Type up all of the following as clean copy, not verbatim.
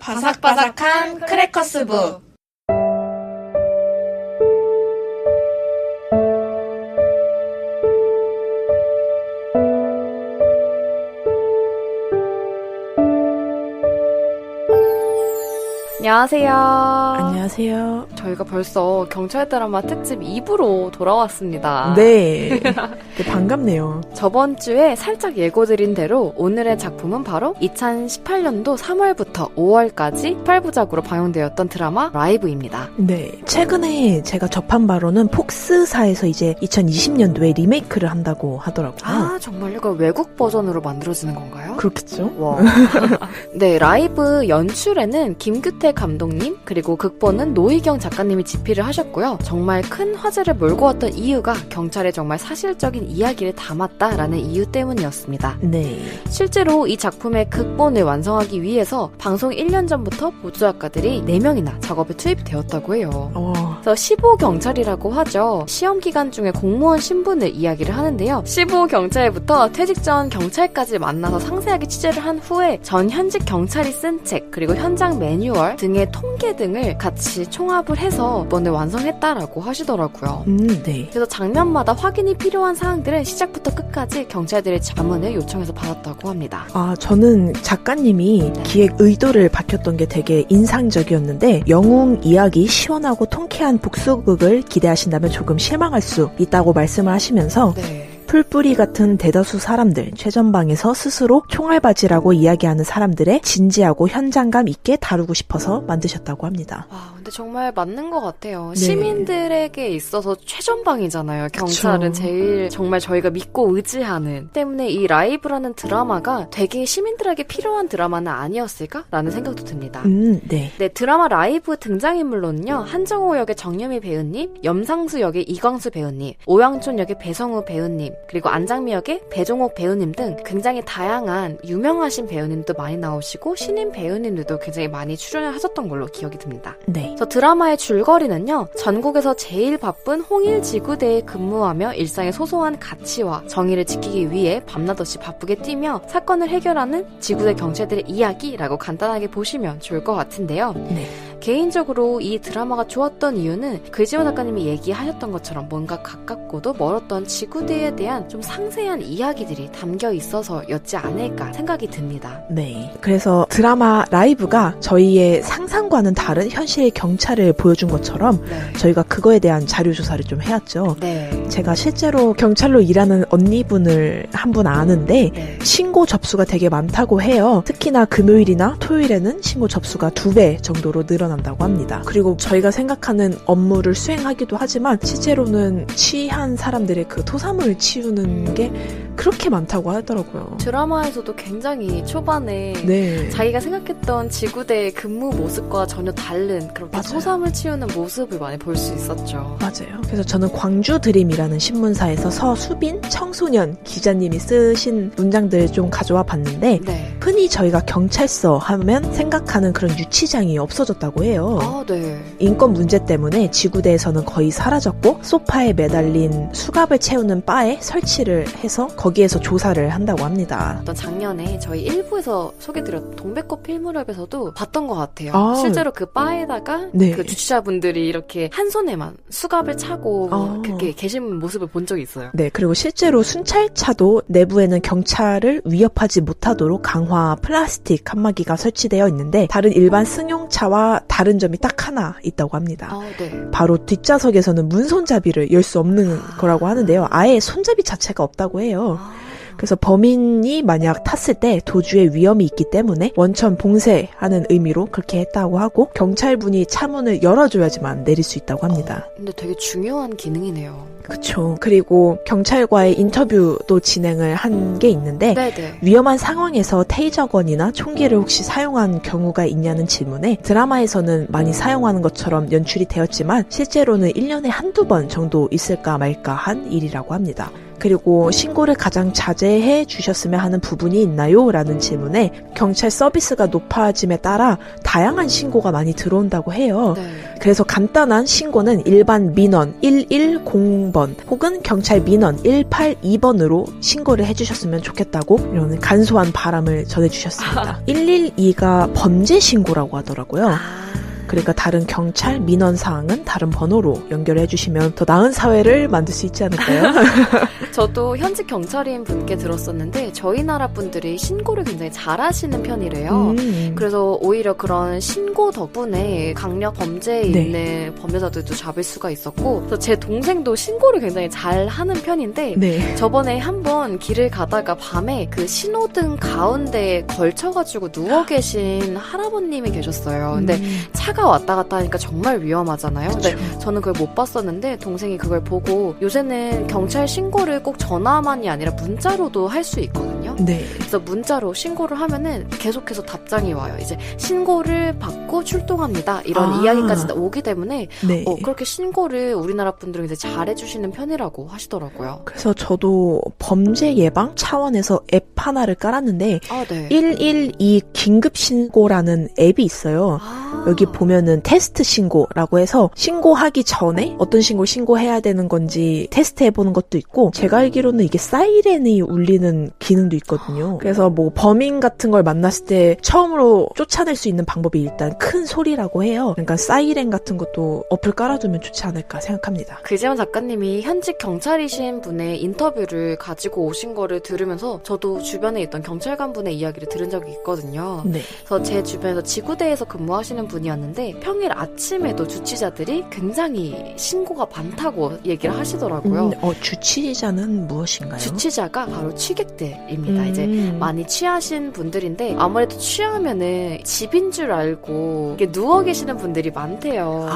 바삭바삭한 크래커스부. 안녕하세요. 안녕하세요. 저희가 벌써 경찰 드라마 특집 2부로 돌아왔습니다. 네. 네, 반갑네요. 저번 주에 살짝 예고드린 대로 오늘의 작품은 바로 2018년도 3월부터 5월까지 8부작으로 방영되었던 드라마 라이브입니다. 네. 최근에 제가 접한 바로는 폭스사에서 이제 2020년도에 리메이크를 한다고 하더라고요. 아, 정말요? 그 외국 버전으로 만들어지는 건가요? 그렇겠죠? 와. 네, 라이브 연출에는 김규태 감독님 그리고 극본은 노희경 작가님이 집필을 하셨고요. 정말 큰 화제를 몰고 왔던 이유가 경찰의 정말 사실적인 이야기를 담았다라는 이유 때문이었습니다. 네. 실제로 이 작품의 극본을 완성하기 위해서 방송 1년 전부터 보조작가들이 4명이나 작업에 투입이 되었다고 해요. 그래서 15경찰이라고 하죠. 시험 기간 중에 공무원 신분을 이야기를 하는데요. 15경찰부터 퇴직 전 경찰까지 만나서 상세하게 취재를 한 후에 전 현직 경찰이 쓴 책 그리고 현장 매뉴얼 등의 통계 등을 같이 총합을 해서 이번에 완성했다라고 하시더라고요. 네. 그래서 장면마다 확인이 필요한 사항들은 시작부터 끝까지 경찰들의 자문을 요청해서 받았다고 합니다. 아, 저는 작가님이 기획 의도를 밝혔던 게 되게 인상적이었는데 영웅 이야기 시원하고 통쾌한 복수극을 기대하신다면 조금 실망할 수 있다고 말씀을 하시면서 네. 풀뿌리 같은 대다수 사람들, 최전방에서 스스로 총알바지라고 이야기하는 사람들의 진지하고 현장감 있게 다루고 싶어서 만드셨다고 합니다. 와, 근데 정말 맞는 것 같아요. 네. 시민들에게 있어서 최전방이잖아요. 경찰은 그쵸. 제일 정말 저희가 믿고 의지하는 때문에 이 라이브라는 드라마가 되게 시민들에게 필요한 드라마는 아니었을까라는 생각도 듭니다. 네. 네, 드라마 라이브 등장인물로는요. 한정호 역의 정유미 배우님, 염상수 역의 이광수 배우님, 오영촌 역의 배성우 배우님, 그리고 안장미 역의 배종옥 배우님 등 굉장히 다양한 유명하신 배우님도 많이 나오시고 신인 배우님들도 굉장히 많이 출연을 하셨던 걸로 기억이 듭니다. 네. 그래서 드라마의 줄거리는요. 전국에서 제일 바쁜 홍일지구대에 근무하며 일상의 소소한 가치와 정의를 지키기 위해 밤낮없이 바쁘게 뛰며 사건을 해결하는 지구대 경찰들의 이야기라고 간단하게 보시면 좋을 것 같은데요. 네. 개인적으로 이 드라마가 좋았던 이유는 글지호 작가님이 얘기하셨던 것처럼 뭔가 가깝고도 멀었던 지구대에 대한 좀 상세한 이야기들이 담겨 있어서였지 않을까 생각이 듭니다. 네. 그래서 드라마 라이브가 저희의 상상과는 다른 현실의 경찰을 보여준 것처럼 네. 저희가 그거에 대한 자료조사를 좀 해왔죠. 네. 제가 실제로 경찰로 일하는 언니분을 한 분 아는데 네. 신고 접수가 되게 많다고 해요. 특히나 금요일이나 토요일에는 신고 접수가 2배 정도로 늘어난다고 합니다. 그리고 저희가 생각하는 업무를 수행하기도 하지만 실제로는 취한 사람들의 그 토사물을 치우는 게 그렇게 많다고 하더라고요. 드라마에서도 굉장히 초반에 네. 자기가 생각했던 지구대의 근무 모습과 전혀 다른 그렇게 맞아요. 소삼을 치우는 모습을 많이 볼 수 있었죠. 맞아요. 그래서 저는 광주 드림이라는 신문사에서 서수빈 청소년 기자님이 쓰신 문장들을 좀 가져와 봤는데 네. 흔히 저희가 경찰서 하면 생각하는 그런 유치장이 없어졌다고 해요. 아, 네. 인권 문제 때문에 지구대에서는 거의 사라졌고 소파에 매달린 수갑을 채우는 바에 설치를 해서 거기에서 조사를 한다고 합니다. 어떤 작년에 저희 1부에서 소개드렸던 동백꽃 필무렵에서도 봤던 것 같아요. 아. 실제로 그 바에다가 네. 그 주치자분들이 이렇게 한 손에만 수갑을 차고 아. 그렇게 계신 모습을 본 적이 있어요. 네, 그리고 실제로 순찰차도 내부에는 경찰을 위협하지 못하도록 강화 플라스틱 칸막이가 설치되어 있는데 다른 일반 승용차와 다른 점이 딱 하나 있다고 합니다. 아, 네. 바로 뒷좌석에서는 문손잡이를 열 수 없는 거라고 하는데요. 아예 손잡이 자체가 없다고 해요. 그래서 범인이 만약 탔을 때 도주의 위험이 있기 때문에 원천 봉쇄하는 의미로 그렇게 했다고 하고 경찰분이 차문을 열어줘야지만 내릴 수 있다고 합니다. 근데 되게 중요한 기능이네요. 그쵸. 그리고 경찰과의 인터뷰도 진행을 한 게 있는데 네네. 위험한 상황에서 테이저건이나 총기를 혹시 사용한 경우가 있냐는 질문에 드라마에서는 많이 사용하는 것처럼 연출이 되었지만 실제로는 1년에 한두 번 정도 있을까 말까 한 일이라고 합니다. 그리고 신고를 가장 자제해 주셨으면 하는 부분이 있나요? 라는 질문에 경찰 서비스가 높아짐에 따라 다양한 신고가 많이 들어온다고 해요. 네. 그래서 간단한 신고는 일반 민원 110번 혹은 경찰 민원 182번으로 신고를 해주셨으면 좋겠다고 이런 간소한 바람을 전해주셨습니다. 112가 범죄 신고라고 하더라고요. 그러니까 다른 경찰 민원 사항은 다른 번호로 연결해 주시면 더 나은 사회를 만들 수 있지 않을까요? 저도 현직 경찰인 분께 들었었는데 저희 나라 분들이 신고를 굉장히 잘하시는 편이래요. 그래서 오히려 그런 신고 덕분에 강력 범죄에 네. 있는 범죄자들도 잡을 수가 있었고, 그래서 제 동생도 신고를 굉장히 잘하는 편인데 네. 저번에 한번 길을 가다가 밤에 그 신호등 가운데에 걸쳐가지고 누워 계신 할아버님이 계셨어요. 근데 차가 왔다 갔다 하니까 정말 위험하잖아요. 근데 저는 그걸 못 봤었는데 동생이 그걸 보고 요새는 경찰 신고를 꼭 전화만이 아니라 문자로도 할 수 있거든요. 네. 그래서 문자로 신고를 하면은 계속해서 답장이 와요. 이제 신고를 받고 출동합니다. 이런 이야기까지 오기 때문에 네. 그렇게 신고를 우리나라 분들은 이제 잘해주시는 편이라고 하시더라고요. 그래서 저도 범죄 예방 차원에서 앱 하나를 깔았는데 네. 112 긴급 신고라는 앱이 있어요. 여기 보면은 테스트 신고라고 해서 신고하기 전에 어떤 신고를 신고해야 되는 건지 테스트 해보는 것도 있고, 제가 알기로는 이게 사이렌이 울리는 기능도 있거든요. 그래서 뭐 범인 같은 걸 만났을 때 처음으로 쫓아낼 수 있는 방법이 일단 큰 소리라고 해요. 그러니까 사이렌 같은 것도 어플 깔아두면 좋지 않을까 생각합니다. 그재원 작가님이 현직 경찰이신 분의 인터뷰를 가지고 오신 거를 들으면서 저도 주변에 있던 경찰관분의 이야기를 들은 적이 있거든요. 네. 그래서 제 주변에서 지구대에서 근무하시는 분이었는데 평일 아침에도 주치자들이 굉장히 신고가 많다고 얘기를 하시더라고요. 주치자는 무엇인가요? 주치자가 바로 취객들입니다. 이제 많이 취하신 분들인데 아무래도 취하면은 집인 줄 알고 이렇게 누워 계시는 분들이 많대요.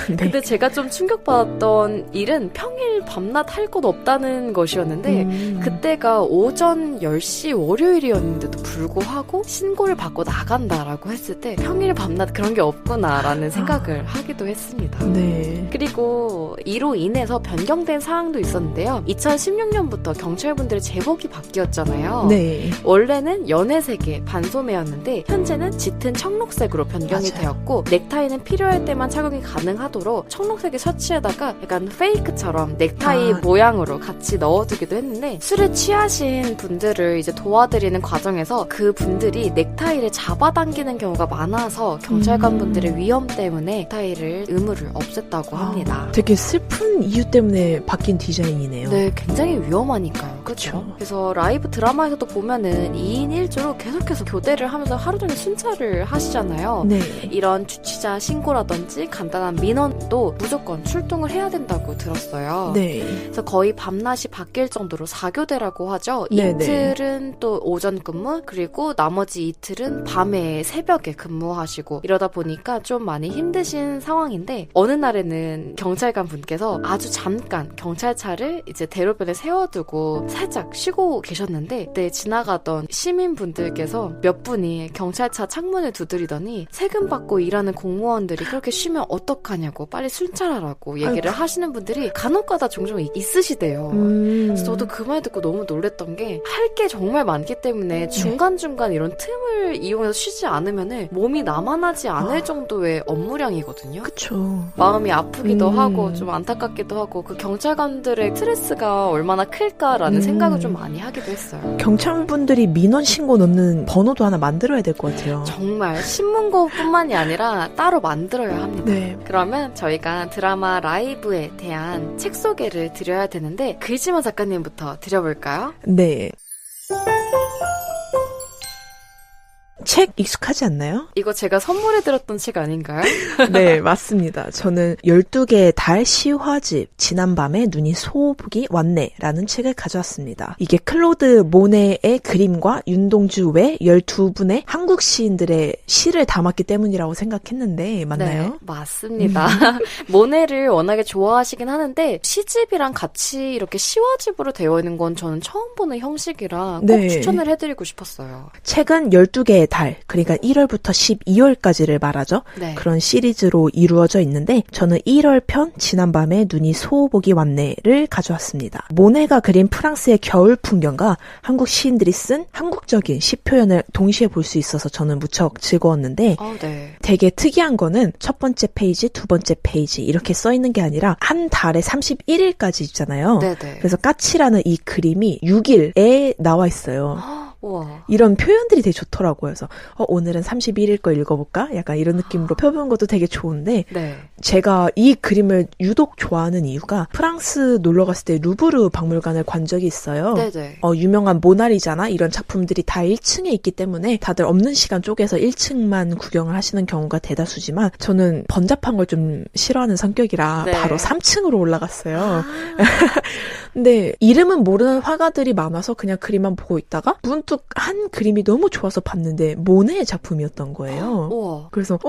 네. 근데 제가 좀 충격받았던 일은 평일 밤낮 할 것 없다는 것이었는데 그때가 오전 10시 월요일이었는데도 불구하고 신고를 받고 나간다라고 했을 때 평일 밤낮 그런 게 없구나라는 생각을 하기도 했습니다. 네. 그리고 이로 인해서 변경된 사항도 있었는데요. 2016년부터 경찰분들의 제복이 바뀌었잖아요. 네. 원래는 연회색의 반소매였는데 현재는 짙은 청록색으로 변경이 되었고, 넥타이는 필요할 때만 착용이 가능하도록 청록색의 셔츠에다가 약간 페이크처럼 넥타이 모양으로 같이 넣어두기도 했는데, 술에 취하신 분들을 이제 도와드리는 과정에서 그 분들이 넥타이를 잡아당기는 경우가 많아서 경찰관분들의 위험 때문에 넥타이를 의무를 없앴다고 합니다. 되게 슬픈 이유 때문에 바뀐 디자인이네요. 네, 굉장히 위험하니까요. 그렇죠? 그래서 라이브 드라마에서도 보면은 2인 1조로 계속해서 교대를 하면서 하루 종일 순찰을 하시잖아요. 네. 이런 주치자 신고라든지 간단한 민원도 무조건 출동을 해야 된다고 들었어요. 네. 그래서 거의 밤낮이 바뀔 정도로 4교대라고 하죠. 네네. 이틀은 또 오전 근무, 그리고 나머지 이틀은 밤에 새벽에 근무하시고 이러다 보니까 좀 많이 힘드신 상황인데, 어느 날에는 경찰관 분께서 아주 잠깐 경찰차를 이제 대로변에 세워두고 살짝 쉬고 계셨는데, 그때 지나가던 시민분들께서 몇 분이 경찰차 창문을 두드리더니 세금 받고 일하는 공무원들이 그렇게 쉬면 어떡하냐고 빨리 순찰하라고 얘기를 하시는 분들이 간혹가다 종종 있으시대요. 그래서 저도 그 말 듣고 너무 놀랬던 게, 할 게 정말 많기 때문에 중간중간 이런 틈을 이용해서 쉬지 않으면 몸이 남아나지 않을 정도의 업무량이거든요. 그쵸. 마음이 아프기도 하고 좀 안타깝기도 하고, 그 경찰관들의 스트레스가 얼마나 클까라는 생각을 좀 많이 하기도 했어요. 경찰분들이 민원 신고 넣는 번호도 하나 만들어야 될 것 같아요. 정말 신문고뿐만이 아니라 따로 만들어야 합니다. 네. 그러면 저희가 드라마 라이브에 대한 책 소개를 드려야 되는데, 그지만 작가님부터 드려볼까요? 네. 책 익숙하지 않나요? 이거 제가 선물해드렸던 책 아닌가요? 네, 맞습니다. 저는 12개의 달 시화집 지난밤에 눈이 소복이 왔네라는 책을 가져왔습니다. 이게 클로드 모네의 그림과 윤동주 외 12분의 한국 시인들의 시를 담았기 때문이라고 생각했는데 맞나요? 네, 맞습니다. 모네를 워낙에 좋아하시긴 하는데 시집이랑 같이 이렇게 시화집으로 되어 있는 건 저는 처음 보는 형식이라 꼭 네. 추천을 해드리고 싶었어요. 책은 12개의 달 18, 그러니까 1월부터 12월까지를 말하죠. 네. 그런 시리즈로 이루어져 있는데 저는 1월 편 지난밤에 눈이 소복이 왔네를 가져왔습니다. 모네가 그린 프랑스의 겨울 풍경과 한국 시인들이 쓴 한국적인 시 표현을 동시에 볼 수 있어서 저는 무척 즐거웠는데 네. 되게 특이한 거는 첫 번째 페이지, 두 번째 페이지 이렇게 써 있는 게 아니라 한 달에 31일까지 있잖아요. 네네. 그래서 까치라는 이 그림이 6일에 나와 있어요. 우와. 이런 표현들이 되게 좋더라고요. 그래서 오늘은 31일 거 읽어볼까? 약간 이런 느낌으로 펴보는 것도 되게 좋은데 네. 제가 이 그림을 유독 좋아하는 이유가 프랑스 놀러 갔을 때 루브르 박물관을 간 적이 있어요. 네네. 유명한 모나리자나 이런 작품들이 다 1층에 있기 때문에 다들 없는 시간 쪼개서 1층만 구경을 하시는 경우가 대다수지만 저는 번잡한 걸 좀 싫어하는 성격이라 네. 바로 3층으로 올라갔어요. 근데 이름은 모르는 화가들이 많아서 그냥 그림만 보고 있다가 문득 한 그림이 너무 좋아서 봤는데 모네의 작품이었던 거예요. 우와. 그래서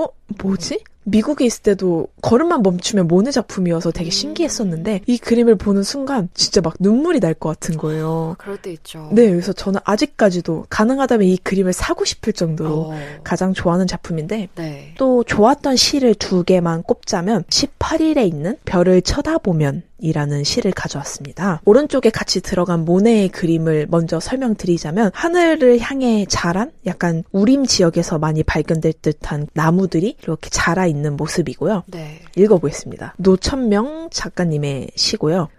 뭐지? 미국에 있을 때도 걸음만 멈추면 모네 작품이어서 되게 신기했었는데 이 그림을 보는 순간 진짜 막 눈물이 날 것 같은 거예요. 그럴 때 있죠. 네, 그래서 저는 아직까지도 가능하다면 이 그림을 사고 싶을 정도로 오. 가장 좋아하는 작품인데 네. 또 좋았던 시를 2개만 꼽자면 18일에 있는 별을 쳐다보면 이라는 시를 가져왔습니다. 오른쪽에 같이 들어간 모네의 그림을 먼저 설명드리자면 하늘을 향해 자란 약간 우림 지역에서 많이 발견될 듯한 나무들이 이렇게 자라 있는 모습이고요. 네. 읽어보겠습니다. 노천명 작가님의 시고요.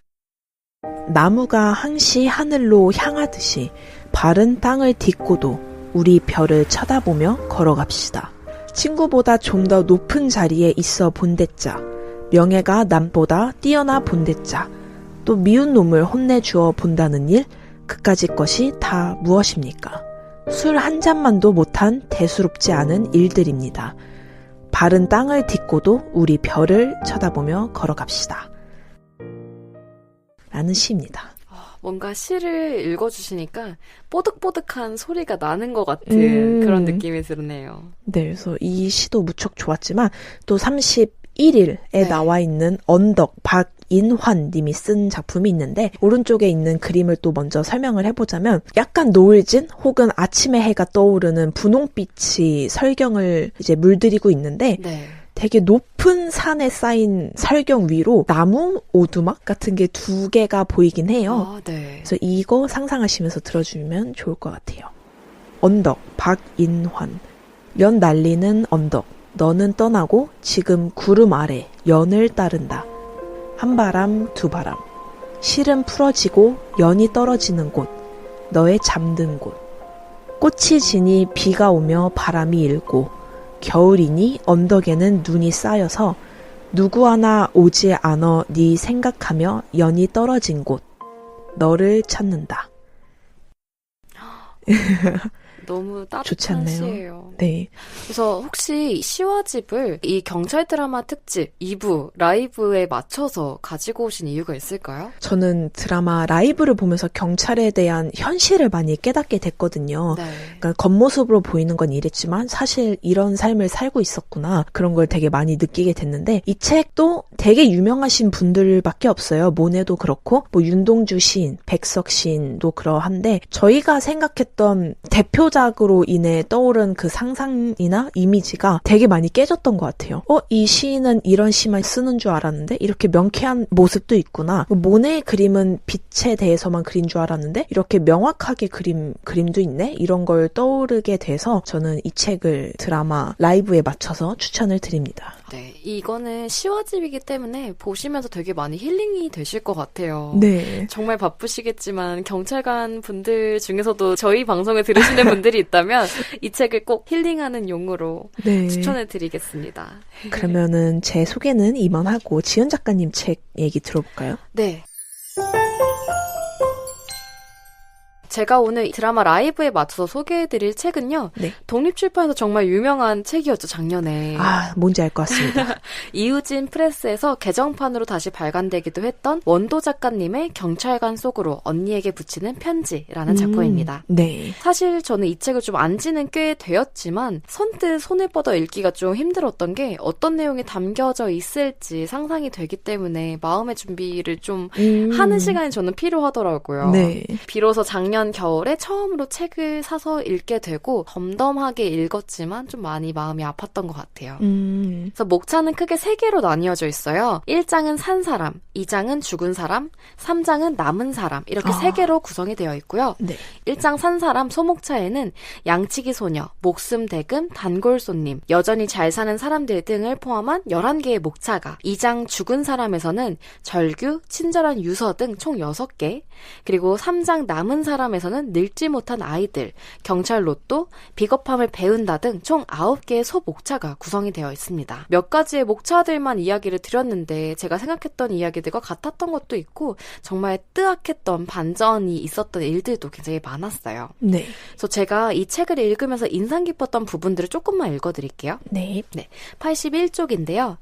나무가 항시 하늘로 향하듯이 바른 땅을 딛고도 우리 별을 쳐다보며 걸어갑시다. 친구보다 좀 더 높은 자리에 있어 본댔자, 명예가 남보다 뛰어나 본댔자, 또 미운 놈을 혼내주어 본다는 일, 그까짓 것이 다 무엇입니까? 술 한 잔만도 못한 대수롭지 않은 일들입니다. 바른 땅을 딛고도 우리 별을 쳐다보며 걸어갑시다. 라는 시입니다. 뭔가 시를 읽어주시니까 뽀득뽀득한 소리가 나는 것 같은 그런 느낌이 드네요. 네, 그래서 이 시도 무척 좋았지만 또 31일에 네. 나와 있는 언덕 박인환 님이 쓴 작품이 있는데 오른쪽에 있는 그림을 또 먼저 설명을 해보자면 약간 노을진 혹은 아침의 해가 떠오르는 분홍빛이 설경을 이제 물들이고 있는데 네. 되게 높은 산에 쌓인 설경 위로 나무 오두막 같은 게 2개가 보이긴 해요. 네. 그래서 이거 상상하시면서 들어주면 좋을 것 같아요. 언덕, 박인환. 연 날리는 언덕, 너는 떠나고 지금 구름 아래 연을 따른다. 한 바람, 두 바람. 실은 풀어지고 연이 떨어지는 곳, 너의 잠든 곳. 꽃이 지니 비가 오며 바람이 일고 겨울이니 언덕에는 눈이 쌓여서 누구 하나 오지 않어 네 생각하며 연이 떨어진 곳 너를 찾는다. 너무 좋지 따뜻한 않나요? 시예요. 네. 그래서 혹시 시와집을 이 경찰 드라마 특집 2부 라이브에 맞춰서 가지고 오신 이유가 있을까요? 저는 드라마 라이브를 보면서 경찰에 대한 현실을 많이 깨닫게 됐거든요. 네. 그러니까 겉모습으로 보이는 건 이랬지만 사실 이런 삶을 살고 있었구나. 그런 걸 되게 많이 느끼게 됐는데 이 책도 되게 유명하신 분들밖에 없어요. 모네도 그렇고 뭐 윤동주 시인, 백석 시인도 그러한데 저희가 생각했던 대표작으로 인해 떠오른 그 상상이나 이미지가 되게 많이 깨졌던 것 같아요. 이 시인은 이런 시만 쓰는 줄 알았는데 이렇게 명쾌한 모습도 있구나. 모네의 그림은 빛에 대해서만 그린 줄 알았는데 이렇게 명확하게 그림도 있네? 이런 걸 떠오르게 돼서 저는 이 책을 드라마 라이브에 맞춰서 추천을 드립니다. 네, 이거는 시와집이기 때문에 보시면서 되게 많이 힐링이 되실 것 같아요. 네. 정말 바쁘시겠지만 경찰관 분들 중에서도 저희 방송을 들으시는 분들이 있다면 이 책을 꼭 힐링하는 용으로 네. 추천해드리겠습니다. 그러면은 제 소개는 이만하고 지연 작가님 책 얘기 들어볼까요? 네. 제가 오늘 드라마 라이브에 맞춰서 소개해드릴 책은요. 네. 독립출판에서 정말 유명한 책이었죠, 작년에. 뭔지 알 것 같습니다. 이우진 프레스에서 개정판으로 다시 발간되기도 했던 원도 작가님의 경찰관 속으로 언니에게 붙이는 편지라는 작품입니다. 네. 사실 저는 이 책을 좀 안 지는 꽤 되었지만 선뜻 손을 뻗어 읽기가 좀 힘들었던 게 어떤 내용이 담겨져 있을지 상상이 되기 때문에 마음의 준비를 좀 하는 시간이 저는 필요하더라고요. 네. 비로소 작년에 작년 겨울에 처음으로 책을 사서 읽게 되고 덤덤하게 읽었지만 좀 많이 마음이 아팠던 것 같아요. 그래서 목차는 크게 3개로 나뉘어져 있어요. 1장은 산 사람, 2장은 죽은 사람, 3장은 남은 사람 이렇게 3개로 구성이 되어 있고요. 네. 1장 산 사람 소목차에는 양치기 소녀, 목숨 대금, 단골 손님, 여전히 잘 사는 사람들 등을 포함한 11개의 목차가 2장 죽은 사람에서는 절규, 친절한 유서 등 총 6개, 그리고 3장 남은 사람에서는 늙지 못한 아이들, 경찰 로또, 비겁함을 배운다 등 총 9개의 소목차가 구성이 되어 있습니다. 몇 가지의 목차들만 이야기를 드렸는데 제가 생각했던 이야기들과 같았던 것도 있고 정말 뜨악했던 반전이 있었던 일들도 굉장히 많았어요. 네. 그래서 제가 이 책을 읽으면서 인상 깊었던 부분들을 조금만 읽어드릴게요. 네. 81쪽인데요.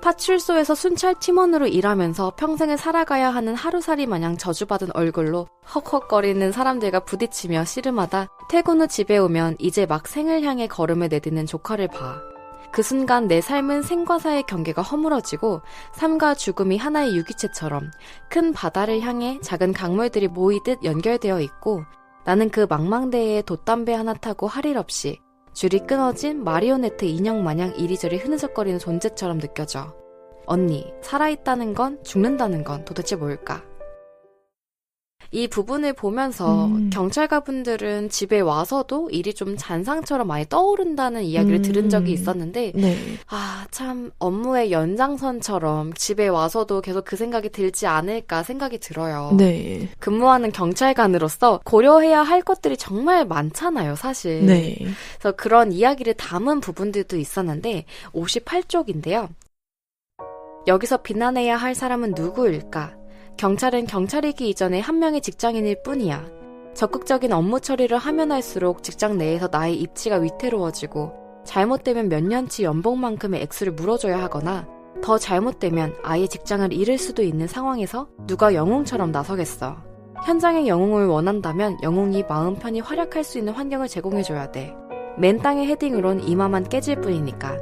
파출소에서 순찰 팀원으로 일하면서 평생을 살아가야 하는 하루살이 마냥 저주받은 얼굴로 헉헉거리는 사람들과 부딪히며 씨름하다 퇴근 후 집에 오면 이제 막 생을 향해 걸음을 내딛는 조카를 봐. 그 순간 내 삶은 생과 사의 경계가 허물어지고 삶과 죽음이 하나의 유기체처럼 큰 바다를 향해 작은 강물들이 모이듯 연결되어 있고 나는 그 망망대해에 돛담배 하나 타고 할 일 없이 줄이 끊어진 마리오네트 인형 마냥 이리저리 흐느적거리는 존재처럼 느껴져. 언니, 살아있다는 건 죽는다는 건 도대체 뭘까? 이 부분을 보면서 경찰가분들은 집에 와서도 일이 좀 잔상처럼 많이 떠오른다는 이야기를 들은 적이 있었는데 네. 참 업무의 연장선처럼 집에 와서도 계속 그 생각이 들지 않을까 생각이 들어요. 네. 근무하는 경찰관으로서 고려해야 할 것들이 정말 많잖아요, 사실. 네. 그래서 그런 이야기를 담은 부분들도 있었는데 58쪽인데요. 여기서 비난해야 할 사람은 누구일까? 경찰은 경찰이기 이전에 한 명의 직장인일 뿐이야. 적극적인 업무 처리를 하면 할수록 직장 내에서 나의 입지가 위태로워지고 잘못되면 몇 년치 연봉만큼의 액수를 물어줘야 하거나 더 잘못되면 아예 직장을 잃을 수도 있는 상황에서 누가 영웅처럼 나서겠어. 현장의 영웅을 원한다면 영웅이 마음 편히 활약할 수 있는 환경을 제공해줘야 돼. 맨 땅의 헤딩으론 이마만 깨질 뿐이니까.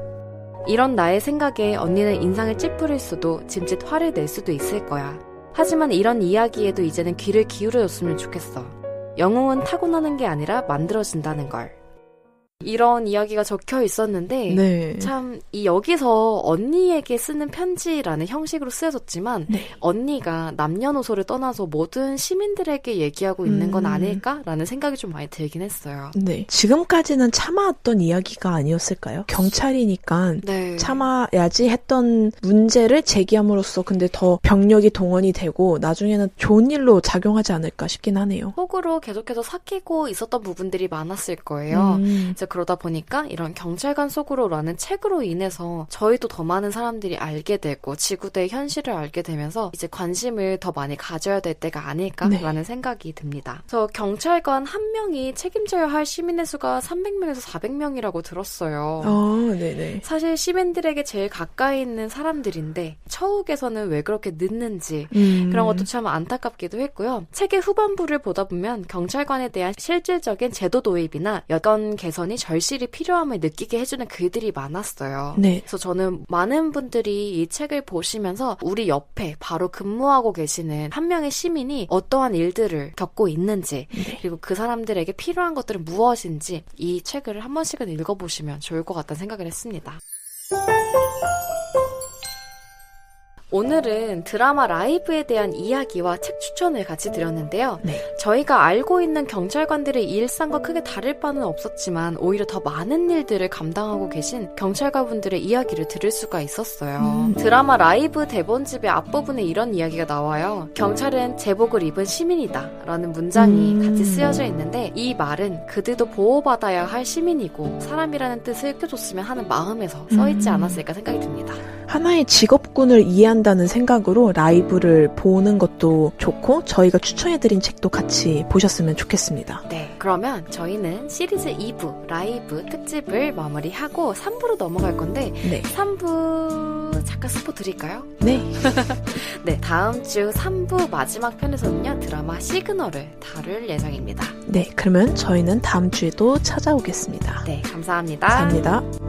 이런 나의 생각에 언니는 인상을 찌푸릴 수도 짐짓 화를 낼 수도 있을 거야. 하지만 이런 이야기에도 이제는 귀를 기울여줬으면 좋겠어. 영웅은 타고나는 게 아니라 만들어진다는 걸. 이런 이야기가 적혀 있었는데 네. 참 여기서 언니에게 쓰는 편지라는 형식으로 쓰여졌지만 네. 언니가 남녀노소를 떠나서 모든 시민들에게 얘기하고 있는 건 아닐까라는 생각이 좀 많이 들긴 했어요. 네. 지금까지는 참아왔던 이야기가 아니었을까요? 경찰이니까 네. 참아야지 했던 문제를 제기함으로써 근데 더 병력이 동원이 되고 나중에는 좋은 일로 작용하지 않을까 싶긴 하네요. 속으로 계속해서 삭히고 있었던 부분들이 많았을 거예요. 이제 그러다 보니까 이런 경찰관 속으로라는 책으로 인해서 저희도 더 많은 사람들이 알게 되고 지구대의 현실을 알게 되면서 이제 관심을 더 많이 가져야 될 때가 아닐까라는 생각이 듭니다. 그래서 경찰관 한 명이 책임져야 할 시민의 수가 300명에서 400명이라고 들었어요. 네네. 사실 시민들에게 제일 가까이 있는 사람들인데 처욱에서는 왜 그렇게 늦는지 그런 것도 참 안타깝기도 했고요. 책의 후반부를 보다 보면 경찰관에 대한 실질적인 제도 도입이나 여건 개선이 절실히 필요함을 느끼게 해주는 글들이 많았어요. 네. 그래서 저는 많은 분들이 이 책을 보시면서 우리 옆에 바로 근무하고 계시는 한 명의 시민이 어떠한 일들을 겪고 있는지 그리고 그 사람들에게 필요한 것들은 무엇인지 이 책을 한 번씩은 읽어보시면 좋을 것 같다는 생각을 했습니다. 오늘은 드라마 라이브에 대한 이야기와 책 추천을 같이 드렸는데요. 네. 저희가 알고 있는 경찰관들의 일상과 크게 다를 바는 없었지만 오히려 더 많은 일들을 감당하고 계신 경찰관분들의 이야기를 들을 수가 있었어요. 드라마 라이브 대본집의 앞부분에 이런 이야기가 나와요. 경찰은 제복을 입은 시민이다 라는 문장이 같이 쓰여져 있는데 이 말은 그들도 보호받아야 할 시민이고 사람이라는 뜻을 켜줬으면 하는 마음에서 써있지 않았을까 생각이 듭니다. 하나의 직업군을 이해한다는 생각으로 라이브를 보는 것도 좋고 저희가 추천해드린 책도 같이 보셨으면 좋겠습니다. 네, 그러면 저희는 시리즈 2부 라이브 특집을 마무리하고 3부로 넘어갈 건데 3부 잠깐 스포 드릴까요? 네. 네, 다음 주 3부 마지막 편에서는요 드라마 시그널을 다룰 예정입니다. 네, 그러면 저희는 다음 주에도 찾아오겠습니다. 네, 감사합니다. 감사합니다.